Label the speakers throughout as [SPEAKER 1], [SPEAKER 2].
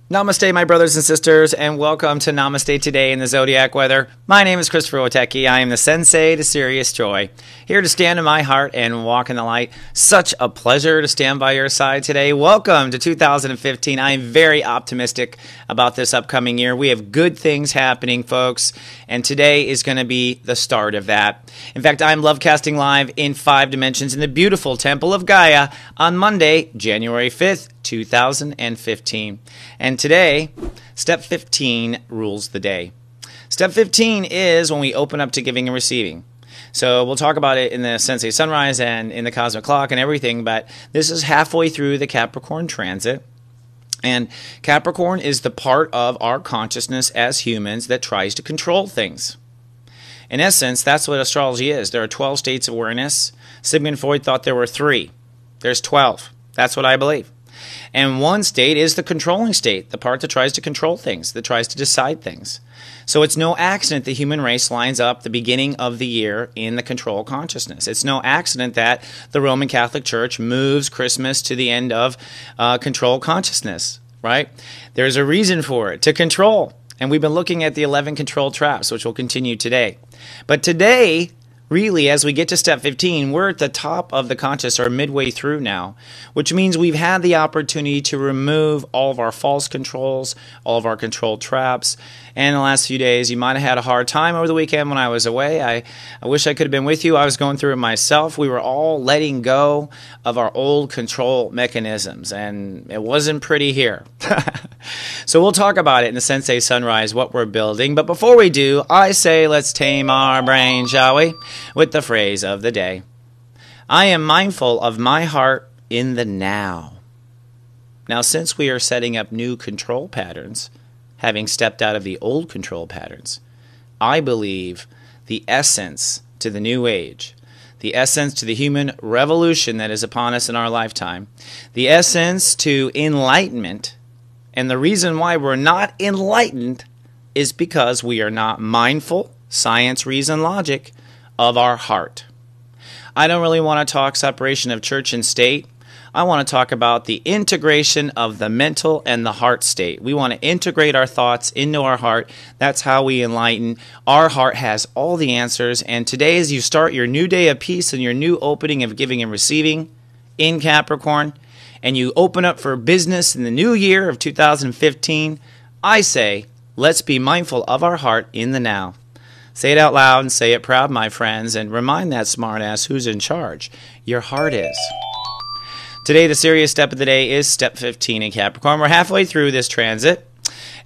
[SPEAKER 1] Namaste, my brothers and sisters, and welcome to Namaste Today in the Zodiac weather. My name is Stepº15. Witecki. I am the sensei to Sirius joy, here to stand in my heart and walk in the light. Such a pleasure to stand by your side today. Welcome to 2015. I am very optimistic about this upcoming year. We have good things happening, folks, and today is going to be the start of that. In fact, I'm love casting live in 5 dimensions in the beautiful Temple of Gaia on Monday, January 5th, 2015. And today, step 15 rules the day. Step 15 is when we open up to giving and receiving. So we'll talk about it in the Sensei Sunrise and in the Cosmic Clock and everything, but this is halfway through the Capricorn transit. And Capricorn is the part of our consciousness as humans that tries to control things. In essence, that's what astrology is. There are 12 states of awareness. Sigmund Freud thought there were 3. There's 12. That's what I believe. And one state is the controlling state, the part that tries to control things, that tries to decide things. So it's no accident the human race lines up the beginning of the year in the control consciousness. It's no accident that the Roman Catholic Church moves Christmas to the end of control consciousness, right? There's a reason for it, to control. And we've been looking at the 11 control traps, which will continue today. But today, really, as we get to step 15, we're at the top of the conscious, or midway through now, which means we've had the opportunity to remove all of our false controls, all of our control traps. And the last few days, you might have had a hard time over the weekend when I was away. I wish I could have been with you. I was going through it myself. We were all letting go of our old control mechanisms, and it wasn't pretty here. So we'll talk about it in the Sensei Sunrise, what we're building. But before we do, I say let's tame our brain, shall we? With the phrase of the day. I am mindful of my heart in the now. Now, since we are setting up new control patterns, having stepped out of the old control patterns, I believe the essence to the new age, the essence to the human revolution that is upon us in our lifetime, the essence to enlightenment, and the reason why we're not enlightened is because we are not mindful, science, reason, logic, of our heart. I don't really want to talk separation of church and state. I want to talk about the integration of the mental and the heart state. We want to integrate our thoughts into our heart. That's how we enlighten. Our heart has all the answers. And today, as you start your new day of peace and your new opening of giving and receiving in Capricorn, and you open up for business in the new year of 2015, I say, let's be mindful of our heart in the now. Say it out loud and say it proud, my friends, and remind that smartass who's in charge. Your heart is. Today, the serious step of the day is step 15 in Capricorn. We're halfway through this transit,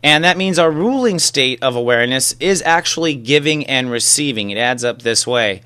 [SPEAKER 1] and that means our ruling state of awareness is actually giving and receiving. It adds up this way.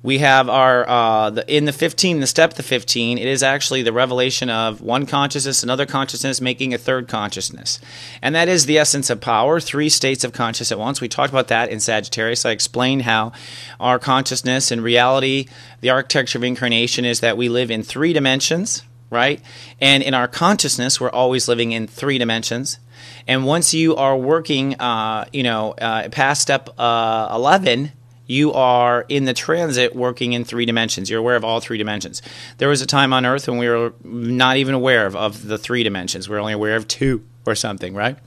[SPEAKER 1] We have our, in the 15, the step to 15, it is actually the revelation of one consciousness, another consciousness, making a third consciousness. And that is the essence of power, 3 states of consciousness at once. We talked about that in Sagittarius. I explained how our consciousness and reality, the architecture of incarnation is that we live in 3 dimensions, right? And in our consciousness, we're always living in 3 dimensions. And once you are working, past step 11, you are in the transit working in 3 dimensions. You're aware of all 3 dimensions. There was a time on Earth when we were not even aware of the 3 dimensions. We're only aware of 2 or something, right?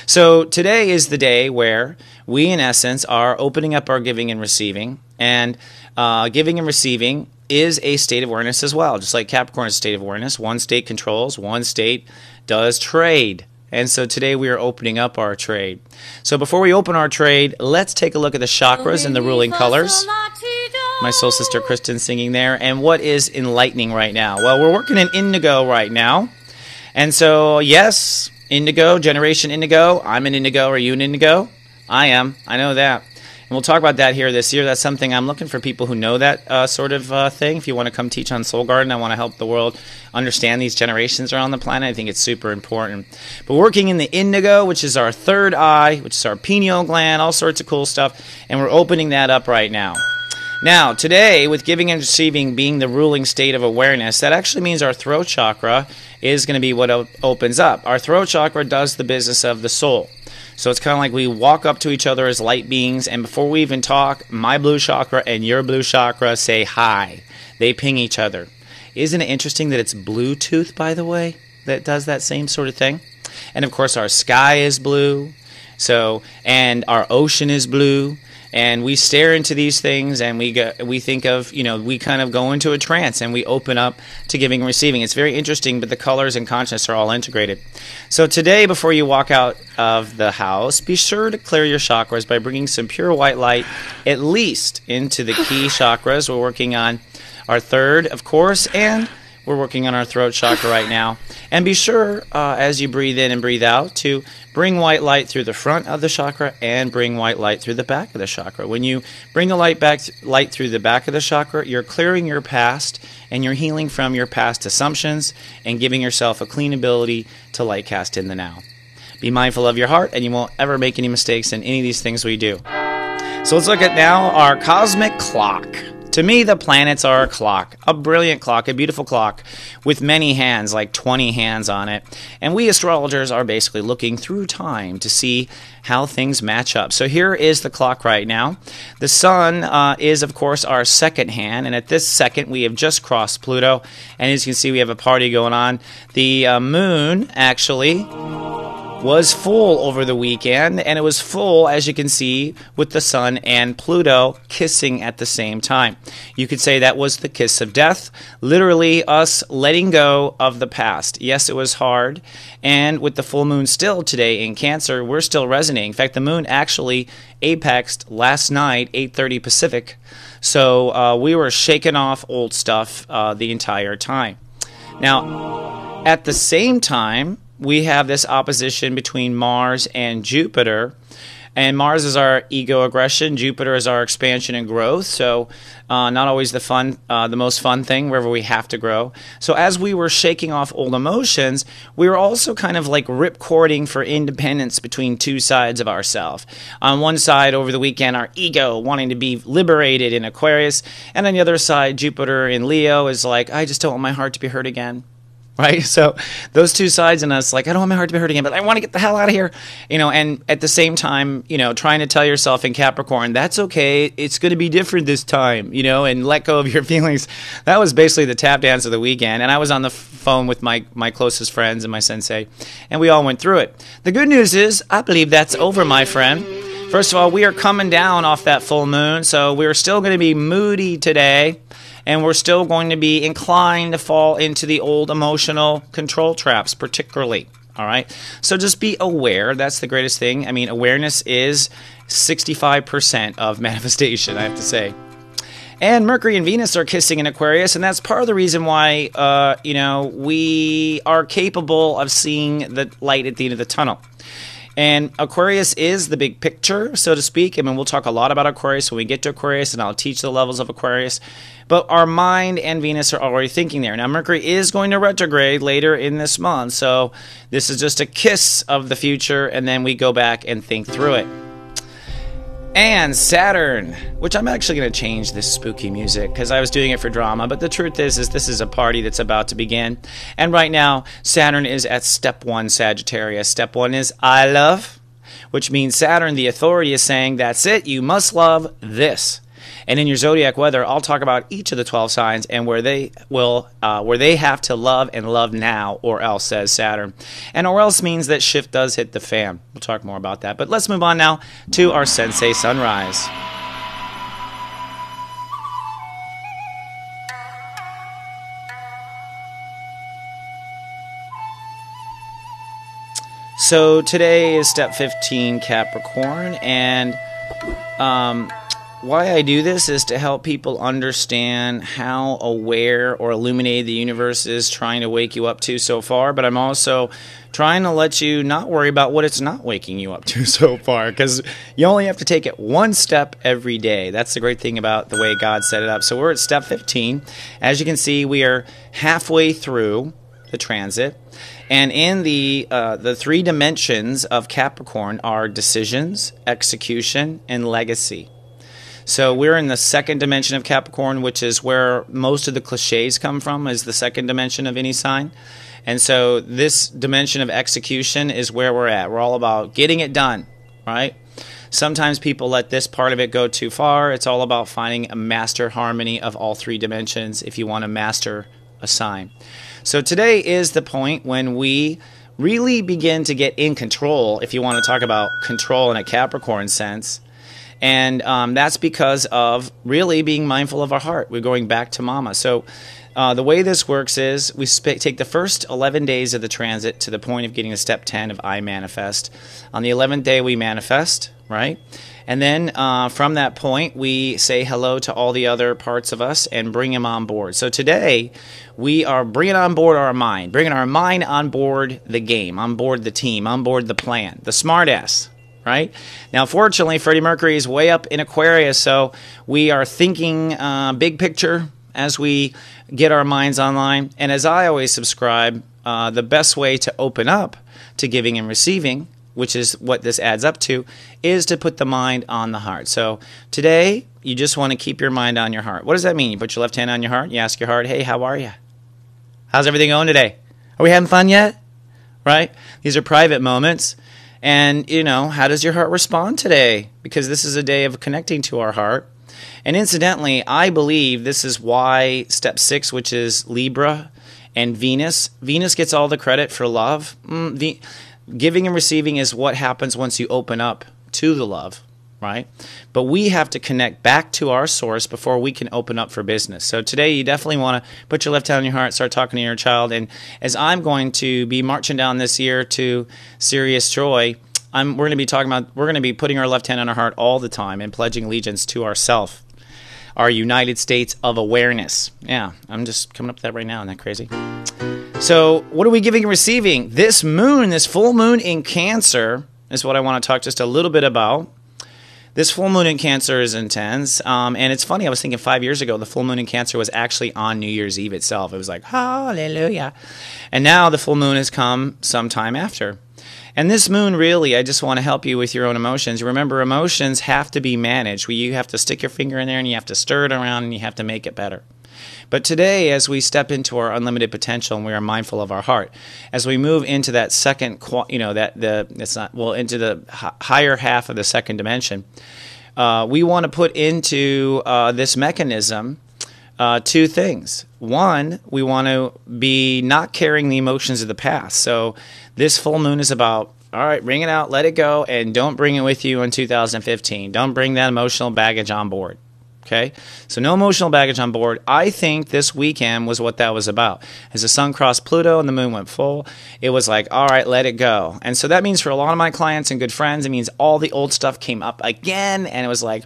[SPEAKER 1] So today is the day where we, in essence, are opening up our giving and receiving. And giving and receiving is a state of awareness as well. Just like Capricorn is a state of awareness. One state controls, one state does trade. And so today we are opening up our trade. So before we open our trade, let's take a look at the chakras and the ruling colors. My soul sister Kristen singing there. And what is enlightening right now? Well, we're working in indigo right now. And so, yes, indigo, generation indigo. I'm an indigo. Are you an indigo? I am. I know that. And we'll talk about that here this year. That's something I'm looking for people who know that sort of thing. If you want to come teach on Soul Garden, I want to help the world understand these generations around the planet. I think it's super important. But working in the indigo, which is our 3rd eye, which is our pineal gland, all sorts of cool stuff. And we're opening that up right now. Now, today, with giving and receiving being the ruling state of awareness, that actually means our throat chakra is going to be what opens up. Our throat chakra does the business of the soul. So it's kind of like we walk up to each other as light beings, and before we even talk, my blue chakra and your blue chakra say hi. They ping each other. Isn't it interesting that it's Bluetooth, by the way, that does that same sort of thing? And of course, our sky is blue. So, and our ocean is blue. And we stare into these things, and we think of, we kind of go into a trance, and we open up to giving and receiving. It's very interesting, but the colors and consciousness are all integrated. So today, before you walk out of the house, be sure to clear your chakras by bringing some pure white light, at least into the key chakras. We're working on our third, of course, and we're working on our throat chakra right now. And be sure, as you breathe in and breathe out, to bring white light through the front of the chakra and bring white light through the back of the chakra. When you bring the light through the back of the chakra, you're clearing your past and you're healing from your past assumptions and giving yourself a clean ability to light cast in the now. Be mindful of your heart, and you won't ever make any mistakes in any of these things we do. So let's look at now our cosmic clock. To me, the planets are a clock, a brilliant clock, a beautiful clock with many hands, like 20 hands on it. And we astrologers are basically looking through time to see how things match up. So here is the clock right now. The sun is, of course, our second hand. And at this second, we have just crossed Pluto. And as you can see, we have a party going on. The moon, actually, was full over the weekend, and it was full, as you can see, with the sun and Pluto kissing at the same time. You could say that was the kiss of death, literally us letting go of the past. Yes, it was hard, and with the full moon still today in Cancer, we're still resonating. In fact, the moon actually apexed last night, 8:30 Pacific, so we were shaking off old stuff the entire time. Now, at the same time, we have this opposition between Mars and Jupiter. And Mars is our ego aggression. Jupiter is our expansion and growth. So not always the most fun thing wherever we have to grow. So as we were shaking off old emotions, we were also kind of like ripcording for independence between two sides of ourselves. On one side, over the weekend, our ego wanting to be liberated in Aquarius. And on the other side, Jupiter in Leo is like, I just don't want my heart to be hurt again. Right? So those two sides in us, like, I don't want my heart to be hurt again, but I want to get the hell out of here. And at the same time, trying to tell yourself in Capricorn, that's okay. It's going to be different this time, and let go of your feelings. That was basically the tap dance of the weekend. And I was on the phone with my closest friends and my sensei, and we all went through it. The good news is, I believe that's over, my friend. First of all, we are coming down off that full moon, so we're still going to be moody today. And we're still going to be inclined to fall into the old emotional control traps, particularly. All right? So just be aware. That's the greatest thing. I mean, awareness is 65% of manifestation, I have to say. And Mercury and Venus are kissing in Aquarius, and that's part of the reason why, we are capable of seeing the light at the end of the tunnel. And Aquarius is the big picture, so to speak. I mean, we'll talk a lot about Aquarius when we get to Aquarius, and I'll teach the levels of Aquarius. But our mind and Venus are already thinking there. Now, Mercury is going to retrograde later in this month, so this is just a kiss of the future, and then we go back and think through it. And Saturn, which I'm actually going to change this spooky music because I was doing it for drama, but the truth is this is a party that's about to begin. And right now, Saturn is at step 1 Sagittarius. Step 1 is I love, which means Saturn, the authority, is saying, that's it, you must love this. And in your zodiac weather, I'll talk about each of the 12 signs and where they have to love and love now, or else, says Saturn. And or else means that shift does hit the fan. We'll talk more about that. But let's move on now to our Sensei Sunrise. So today is step 15, Capricorn, and why I do this is to help people understand how aware or illuminated the universe is trying to wake you up to so far, but I'm also trying to let you not worry about what it's not waking you up to so far, because you only have to take it one step every day. That's the great thing about the way God set it up. So we're at step 15. As you can see, we are halfway through the transit, and in the 3 dimensions of Capricorn are decisions, execution, and legacy. So we're in the second dimension of Capricorn, which is where most of the cliches come from, is the second dimension of any sign. And so this dimension of execution is where we're at. We're all about getting it done, right? Sometimes people let this part of it go too far. It's all about finding a master harmony of all 3 dimensions if you want to master a sign. So today is the point when we really begin to get in control, if you want to talk about control in a Capricorn sense. And that's because of really being mindful of our heart. We're going back to mama. So the way this works is we take the first 11 days of the transit to the point of getting to step 10 of I manifest. On the 11th day, we manifest, right? And then from that point, we say hello to all the other parts of us and bring them on board. So today, we are bringing on board our mind, bringing our mind on board the game, on board the team, on board the plan, the smartass. Right? Now, fortunately, Freddie Mercury is way up in Aquarius, so we are thinking big picture as we get our minds online. And as I always subscribe, the best way to open up to giving and receiving, which is what this adds up to, is to put the mind on the heart. So today, you just want to keep your mind on your heart. What does that mean? You put your left hand on your heart, you ask your heart, hey, how are you? How's everything going today? Are we having fun yet? Right? These are private moments. And, you know, how does your heart respond today? Because this is a day of connecting to our heart. And incidentally, I believe this is why step 6, which is Libra and Venus gets all the credit for love. Giving and receiving is what happens once you open up to the love, right? But we have to connect back to our source before we can open up for business. So today you definitely want to put your left hand on your heart, start talking to your child. And as I'm going to be marching down this year to Sirius Joy, we're going to be putting our left hand on our heart all the time and pledging allegiance to ourself, our United States of awareness. Yeah, I'm just coming up with that right now. Isn't that crazy? So what are we giving and receiving? This moon, this full moon in Cancer, is what I want to talk just a little bit about. This full moon in Cancer is intense, and it's funny, I was thinking 5 years ago, the full moon in Cancer was actually on New Year's Eve itself. It was like, hallelujah. And now the full moon has come sometime after. And this moon, really, I just want to help you with your own emotions. Remember, emotions have to be managed. You have to stick your finger in there, and you have to stir it around, and you have to make it better. But today, as we step into our unlimited potential and we are mindful of our heart, as we move into that second, into the higher half of the second dimension, we want to put into this mechanism 2 things. One, we want to be not carrying the emotions of the past. So this full moon is about, all right, bring it out, let it go, and don't bring it with you in 2015. Don't bring that emotional baggage on board. Okay? So no emotional baggage on board. I think this weekend was what that was about. As the sun crossed Pluto and the moon went full, it was like, all right, let it go. And so that means for a lot of my clients and good friends, it means all the old stuff came up again, and it was like,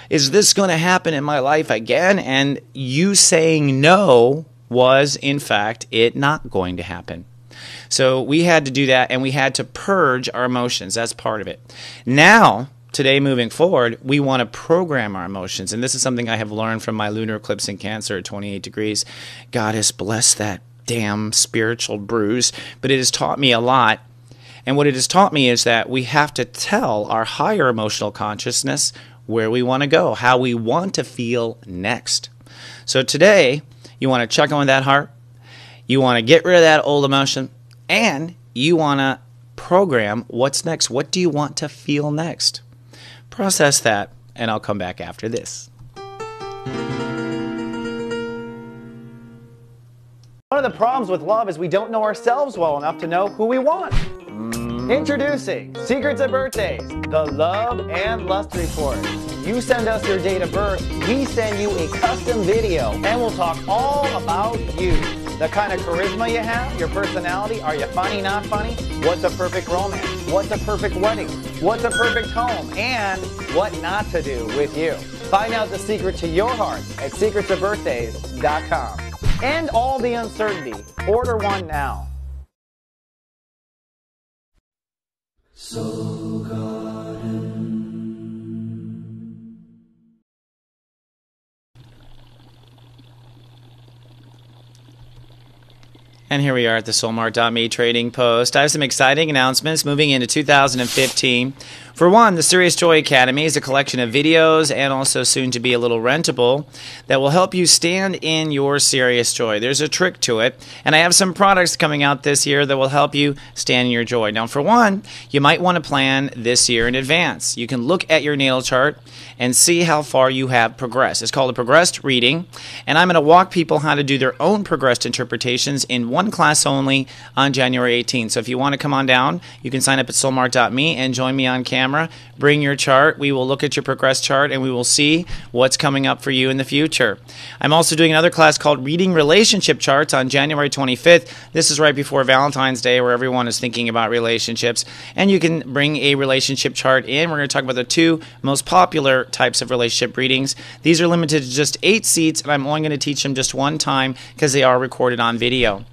[SPEAKER 1] is this going to happen in my life again? And you saying no was, in fact, it not going to happen. So we had to do that, and we had to purge our emotions. That's part of it. Now, today, moving forward, we want to program our emotions. And this is something I have learned from my lunar eclipse in Cancer at 28 degrees. God has blessed that damn spiritual bruise, but it has taught me a lot. And what it has taught me is that we have to tell our higher emotional consciousness where we want to go, how we want to feel next. So today, you want to check on that heart. You want to get rid of that old emotion. And you want to program what's next. What do you want to feel next? Process that, and I'll come back after this.
[SPEAKER 2] One of the problems with love is we don't know ourselves well enough to know who we want. Introducing Secrets of Birthdays, the Love and Lust Report. You send us your date of birth, we send you a custom video, and we'll talk all about you. The kind of charisma you have, your personality, are you funny, not funny? What's a perfect romance? What's a perfect wedding? What's a perfect home? And what not to do with you. Find out the secret to your heart at secretsofbirthdays.com. End all the uncertainty. Order one now.
[SPEAKER 3] Soul Garden.
[SPEAKER 1] And here we are at the soulmart.me trading post. I have some exciting announcements moving into 2015. For one, the Sirius Joy Academy is a collection of videos and also soon to be a little rentable that will help you stand in your Sirius Joy. There's a trick to it, and I have some products coming out this year that will help you stand in your joy. Now, for one, you might want to plan this year in advance. You can look at your natal chart and see how far you have progressed. It's called a progressed reading, and I'm going to walk people how to do their own progressed interpretations in one one class only on January 18th. So if you want to come on down, you can sign up at soulmart.me and join me on camera. Bring your chart. We will look at your progress chart and we will see what's coming up for you in the future. I'm also doing another class called Reading Relationship Charts on January 25th. This is right before Valentine's Day, where everyone is thinking about relationships. And you can bring a relationship chart in. We're going to talk about the two most popular types of relationship readings. These are limited to just 8 seats, and I'm only going to teach them just one time because they are recorded on video.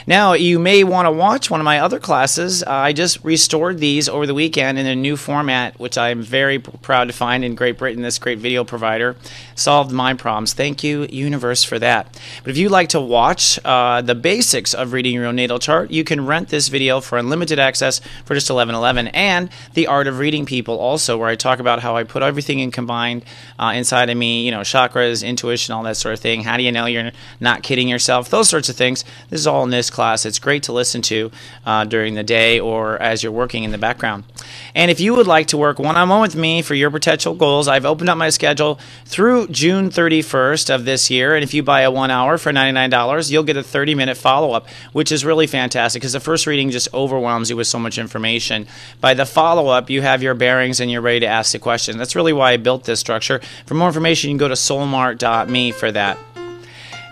[SPEAKER 1] Now, you may want to watch one of my other classes. I just restored these over the weekend in a new format, which I'm very proud to find in Great Britain. This great video provider solved my problems. Thank you, universe, for that. But if you'd like to watch the basics of reading your own natal chart, you can rent this video for unlimited access for just $11.11, and The Art of Reading People also, where I talk about how I put everything in combined inside of me, you know, chakras, intuition, all that sort of thing. How do you know you're not kidding yourself? Those sorts of things. This is all in this class. It's great to listen to during the day or as you're working in the background. And if you would like to work one-on-one with me for your potential goals, I've opened up my schedule through June 31st of this year. And if you buy a 1 hour for $99, you'll get a 30-minute follow-up, which is really fantastic because the first reading just overwhelms you with so much information. By the follow-up, you have your bearings and you're ready to ask the question. That's really why I built this structure. For more information, you can go to soulmart.me for that.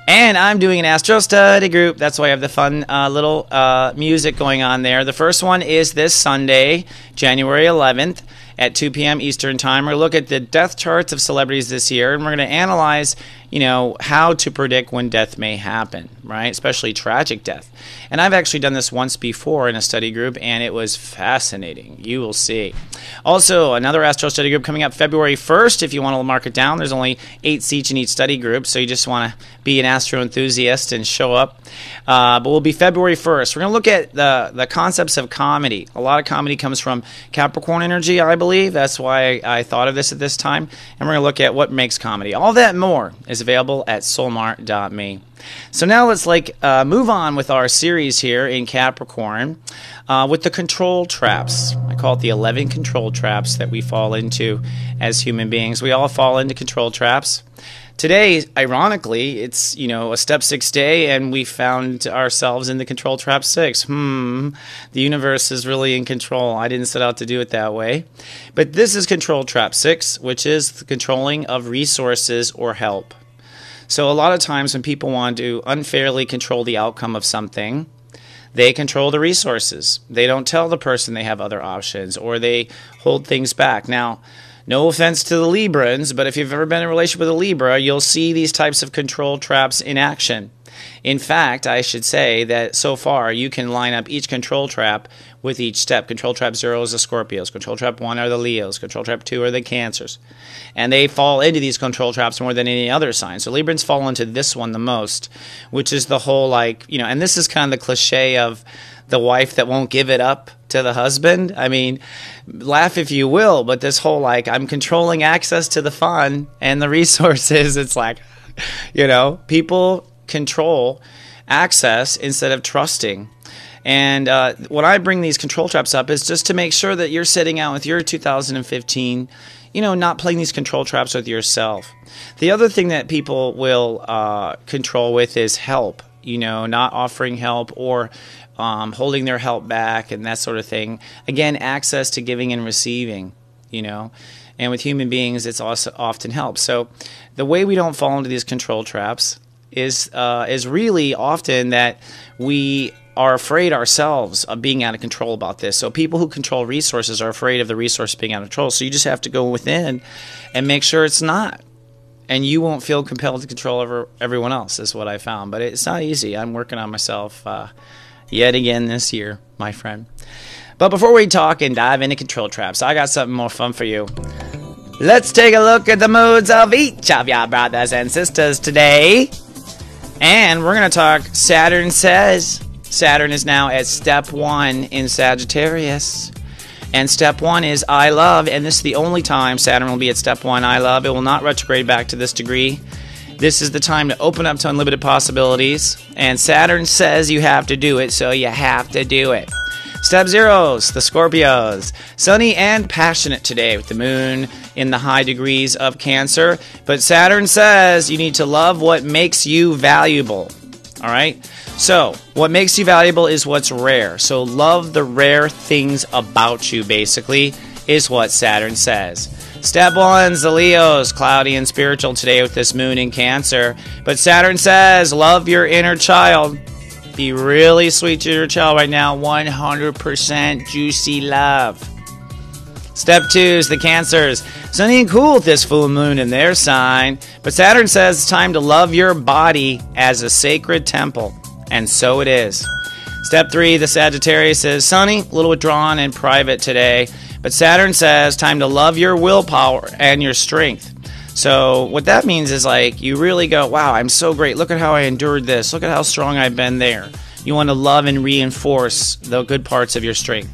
[SPEAKER 1] And I'm doing an astro study group. That's why I have the fun little music going on there. The first one is this Sunday, January 11th at 2 p.m. Eastern Time. We're going to look at the death charts of celebrities this year, and we're going to analyze, you know, how to predict when death may happen, right? Especially tragic death. And I've actually done this once before in a study group, and it was fascinating. You will see. Also, another astro study group coming up February 1st. If you want to mark it down, there's only 8 seats in each study group, so you just want to be an astro enthusiast and show up. But we'll be February 1st. We're going to look at the concepts of comedy. A lot of comedy comes from Capricorn energy, I believe. That's why I thought of this at this time. And we're going to look at what makes comedy. All that and more is available at soulmart.me. So now let's move on with our series here in Capricorn with the control traps. I call it the 11 control traps that we fall into as human beings. We all fall into control traps. Today, ironically, it's, you know, a step 6 day, and we found ourselves in the control trap 6. The universe is really in control. I didn't set out to do it that way. But this is control trap 6, which is the controlling of resources or help. So a lot of times when people want to unfairly control the outcome of something, they control the resources. They don't tell the person they have other options, or they hold things back. Now, no offense to the Librans, but if you've ever been in a relationship with a Libra, you'll see these types of control traps in action. In fact, I should say that so far you can line up each control trap with each step. Control trap 0 is the Scorpios. Control trap 1 are the Leos. Control trap 2 are the Cancers. And they fall into these control traps more than any other sign. So Librans fall into this one the most, which is the whole, like, you know, and this is kind of the cliche of the wife that won't give it up to the husband. I mean, laugh if you will, but this whole, like, I'm controlling access to the fun and the resources. It's like, you know, people control access instead of trusting. And when I bring these control traps up is just to make sure that you're sitting out with your 2015, you know, not playing these control traps with yourself. The other thing that people will control with is help, you know, not offering help or holding their help back and that sort of thing. Again, access to giving and receiving, you know. And with human beings, it's also often help. So the way we don't fall into these control traps is really often that we are afraid ourselves of being out of control about this. So people who control resources are afraid of the resource being out of control. So you just have to go within and make sure it's not. And you won't feel compelled to control over everyone else, is what I found. But it's not easy. I'm working on myself yet again this year, my friend. But before we talk and dive into control traps, I got something more fun for you. Let's take a look at the moods of each of your brothers and sisters today. And we're going to talk Saturn says. Saturn is now at step 1 in Sagittarius. And step 1 is I love, and this is the only time Saturn will be at step 1, I love. It will not retrograde back to this degree. This is the time to open up to unlimited possibilities. And Saturn says you have to do it, so you have to do it. Step 0s, the Scorpios. Sunny and passionate today with the moon in the high degrees of Cancer. But Saturn says you need to love what makes you valuable. All right? So, what makes you valuable is what's rare. So, love the rare things about you, basically, is what Saturn says. Step 1, the Leos, cloudy and spiritual today with this moon in Cancer. But Saturn says, love your inner child. Be really sweet to your child right now. 100% juicy love. Step 2 is the Cancers. Sunny and cool with this full moon in their sign. But Saturn says it's time to love your body as a sacred temple. And so it is. Step 3, the Sagittarius is sunny, a little withdrawn and private today. But Saturn says time to love your willpower and your strength. So what that means is like you really go, wow, I'm so great. Look at how I endured this. Look at how strong I've been there. You want to love and reinforce the good parts of your strength.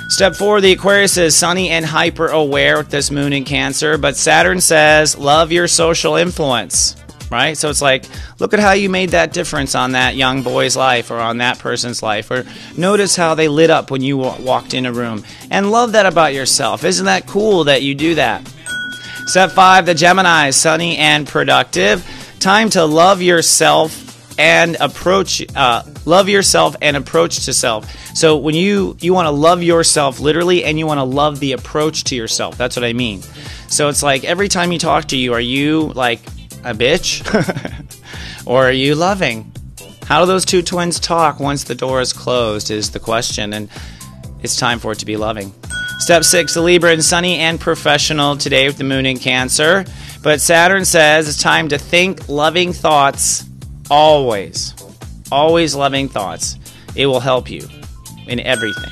[SPEAKER 1] Step 4, the Aquarius is sunny and hyper aware with this moon in Cancer, but Saturn says love your social influence, right? So it's like, look at how you made that difference on that young boy's life or on that person's life, or notice how they lit up when you walked in a room, and love that about yourself. Isn't that cool that you do that? Step 5, the Gemini, sunny and productive. Time to love yourself and approach to self. So when you want to love yourself literally, and you want to love the approach to yourself. That's what I mean. So it's like every time you talk to you, are you like a bitch or are you loving? How do those two twins talk once the door is closed is the question, and it's time for it to be loving. Step 6, the Libra, and sunny and professional today with the moon in Cancer. But Saturn says it's time to think loving thoughts always. Always loving thoughts. It will help you in everything.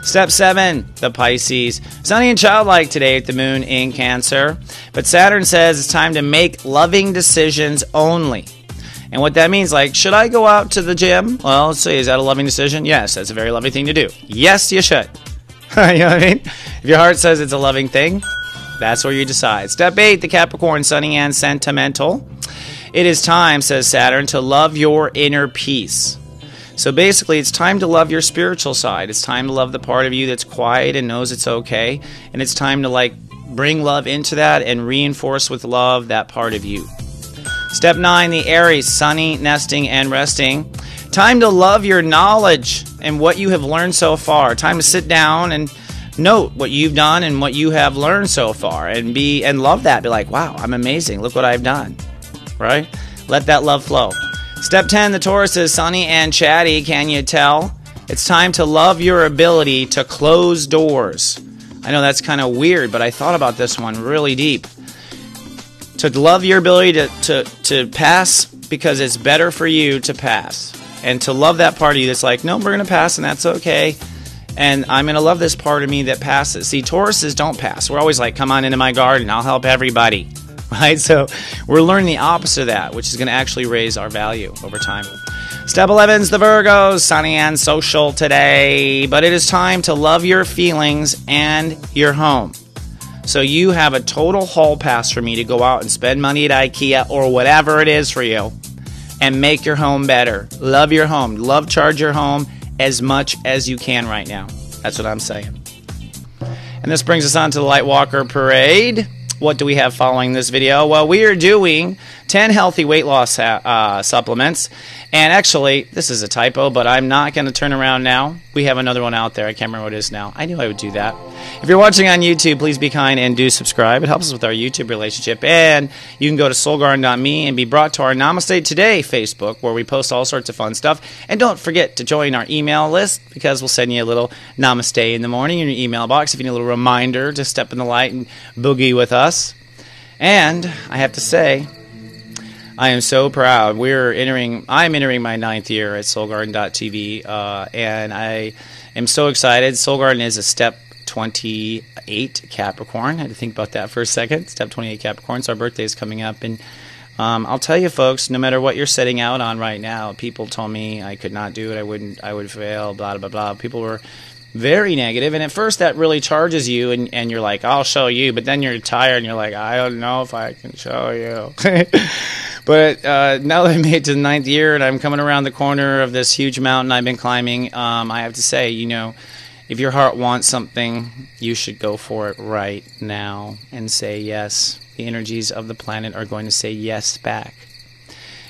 [SPEAKER 1] Step 7, the Pisces. Sunny and childlike today with the moon in Cancer. But Saturn says it's time to make loving decisions only. And what that means, like, should I go out to the gym? Well, let's see, is that a loving decision? Yes, that's a very loving thing to do. Yes, you should. You know what I mean? If your heart says it's a loving thing, that's where you decide. Step 8, the Capricorn, sunny and sentimental. It is time, says Saturn, to love your inner peace. So basically, it's time to love your spiritual side. It's time to love the part of you that's quiet and knows it's okay. And it's time to, like, bring love into that and reinforce with love that part of you. Step 9, the Aries, sunny, nesting, and resting. Time to love your knowledge and what you have learned so far. Time to sit down and note what you've done and what you have learned so far, and love that. Be like, wow, I'm amazing. Look what I've done. Right? Let that love flow. Step 10, the Taurus is sunny and chatty. Can you tell? It's time to love your ability to close doors. I know that's kind of weird, but I thought about this one really deep. To love your ability to pass because it's better for you to pass. And to love that part of you that's like, no, we're going to pass and that's okay. And I'm going to love this part of me that passes. See, Tauruses don't pass. We're always like, come on into my garden. I'll help everybody. Right? So we're learning the opposite of that, which is going to actually raise our value over time. Step 11 is the Virgos, sunny and social today. But it is time to love your feelings and your home. So you have a total hall pass for me to go out and spend money at IKEA or whatever it is for you and make your home better. Love your home. Love charge your home as much as you can right now. That's what I'm saying. And this brings us on to the Lightwalker Parade. What do we have following this video? Well, we are doing 10 healthy weight loss supplements. And actually, this is a typo, but I'm not going to turn around now. We have another one out there. I can't remember what it is now. I knew I would do that. If you're watching on YouTube, please be kind and do subscribe. It helps us with our YouTube relationship. And you can go to soulgarden.me and be brought to our Namaste Today Facebook, where we post all sorts of fun stuff. And don't forget to join our email list, because we'll send you a little Namaste in the morning in your email box if you need a little reminder to step in the light and boogie with us. And I have to say, I am so proud. I'm entering my 9th year at soulgarden.tv, and I am so excited. Soul Garden is a step 28 Capricorn. I had to think about that for a second. Step 28 Capricorn. So our birthday is coming up, and I'll tell you, folks, no matter what you're setting out on right now, people told me I could not do it. I would fail. Blah blah blah. People were very negative, and at first that really charges you, and you're like, I'll show you, but then you're tired and you're like, I don't know if I can show you. But now that I made it to the 9th year and I'm coming around the corner of this huge mountain I've been climbing, I have to say, if your heart wants something, you should go for it right now and say yes. The energies of the planet are going to say yes back.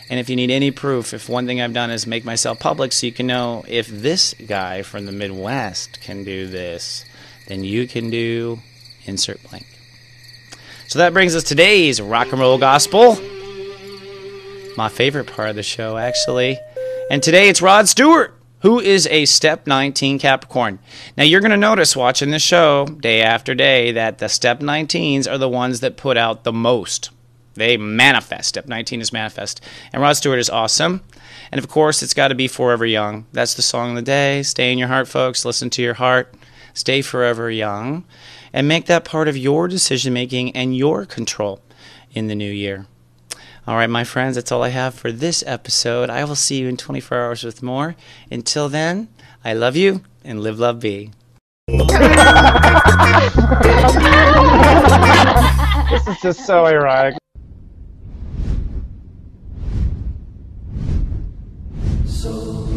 [SPEAKER 1] And if you need any proof, if one thing I've done is make myself public so you can know if this guy from the Midwest can do this, then you can do insert blank. So that brings us today's rock and roll gospel. My favorite part of the show, actually. And today it's Rod Stewart, who is a Step 19 Capricorn. Now you're going to notice watching this show day after day that the Step 19s are the ones that put out the most. They manifest. Step 19 is manifest. And Rod Stewart is awesome. And of course, it's got to be Forever Young. That's the song of the day. Stay in your heart, folks. Listen to your heart. Stay forever young. And make that part of your decision-making and your control in the new year. All right, my friends, that's all I have for this episode. I will see you in 24 hours with more. Until then, I love you and live, love, be.
[SPEAKER 2] This is just so ironic.
[SPEAKER 3] So